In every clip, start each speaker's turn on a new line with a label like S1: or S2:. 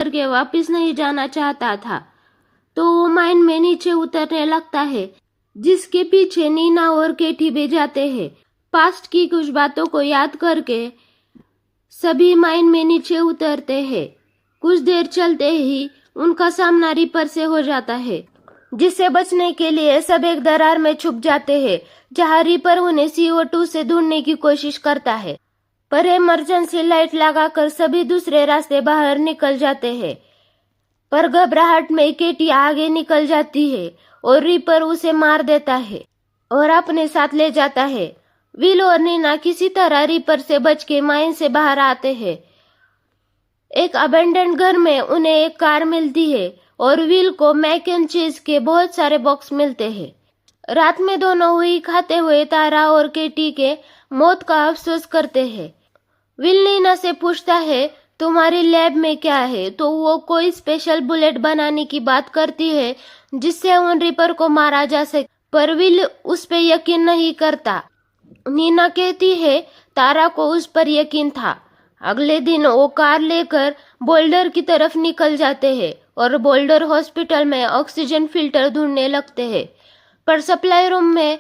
S1: करके वापस नहीं जाना चाहता था, तो वो माइन में नीचे उतरने लगता है, जिसके पीछे नीना और केटी भी जाते हैं। पास्ट की कुछ बातों को याद करके सभी माइन में नीचे उतरते हैं। कुछ देर चलते ही उनका सामना रिपर से हो जाता है, जिससे बचने के लिए सब एक दरार में छुप जाते हैं, जहां रिपर उन्हें CO2 से ढूंढने की कोशिश करता है। पर इमरजेंसी लाइट लगाकर सभी दूसरे रास्ते बाहर निकल जाते हैं। पर घबराहट में केटी आगे निकल जाती है और रिपर उसे मार देता है और अपने साथ ले जाता है। विल और नीना किसी तरह रिपर से बच के माइन से बाहर आते हैं। एक अबेंडेंड घर में उन्हें एक कार मिलती है और विल को मैक एंड चीज के बहुत सारे बॉक्स मिलते हैं। रात में दोनों वही खाते हुए तारा और केटी के मौत का अफसोस करते हैं। विल नीना से पूछता है, तुम्हारी लैब में क्या है? तो वो कोई स्पेशल बुलेट बनाने की बात करती है जिससे उन रिपर को मारा जा सके, पर विल उस पर यकीन नहीं करता। नीना कहती है तारा को उस पर यकीन था। अगले दिन वो कार लेकर बोल्डर की तरफ निकल जाते हैं और बोल्डर हॉस्पिटल में ऑक्सीजन फिल्टर ढूंढने लगते हैं, पर सप्लाई रूम में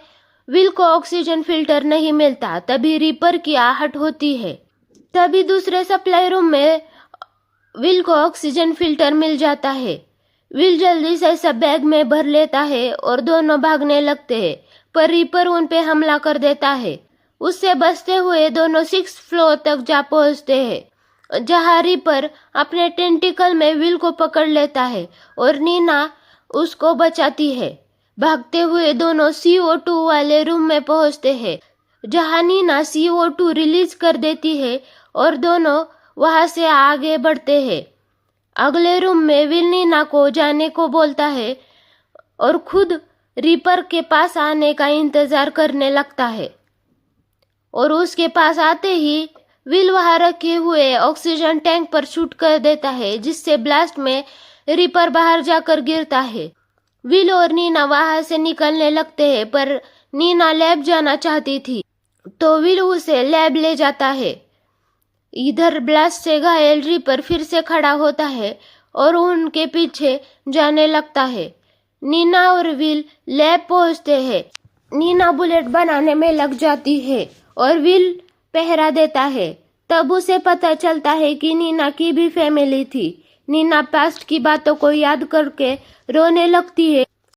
S1: विल को ऑक्सीजन फिल्टर नहीं मिलता। तभी रिपर की आहट होती है। तभी दूसरे सप्लाई रूम में विल को ऑक्सीजन फिल्टर मिल जाता है। विल जल्दी से सब बैग में भर लेता है और दोनों भागने लगते हैं, पर रिपर उन पे हमला कर देता है। उससे बचते हुए दोनों 6th फ्लोर तक जा पहुंचते हैं, जहां रिपर अपने टेंटिकल में विल को पकड़ लेता है और नीना उसको बचाती है। भागते हुए दोनों CO2 वाले रूम में पहुंचते हैं, जहां नीना CO2 रिलीज कर देती है और दोनों वहां से आगे बढ़ते हैं। अगले रूम में विल नीना को जाने को बोलता है और खुद रिपर के पास आने का इंतजार करने लगता है, और उसके पास आते ही विल वहां रखे हुए ऑक्सीजन टैंक पर शूट कर देता है, जिससे ब्लास्ट में रिपर बाहर जाकर गिरता है। विल और नीना वहां से निकलने लगते हैं, पर नीना लैब जाना चाहती थी, तो विल उसे लैब ले जाता है। इधर ब्लास्ट से घायल रिपर फिर से खड़ा होता है और उनके पीछे जाने लगता है। नीना और विल लैब पहुंचते हैं। नीना बुलेट बनाने में लग जाती है और विल पहरा देता है। तब उसे पता चलता है कि नीना की भी फैमिली थी। नीना पास्ट की बातों को याद करके रोने लगती है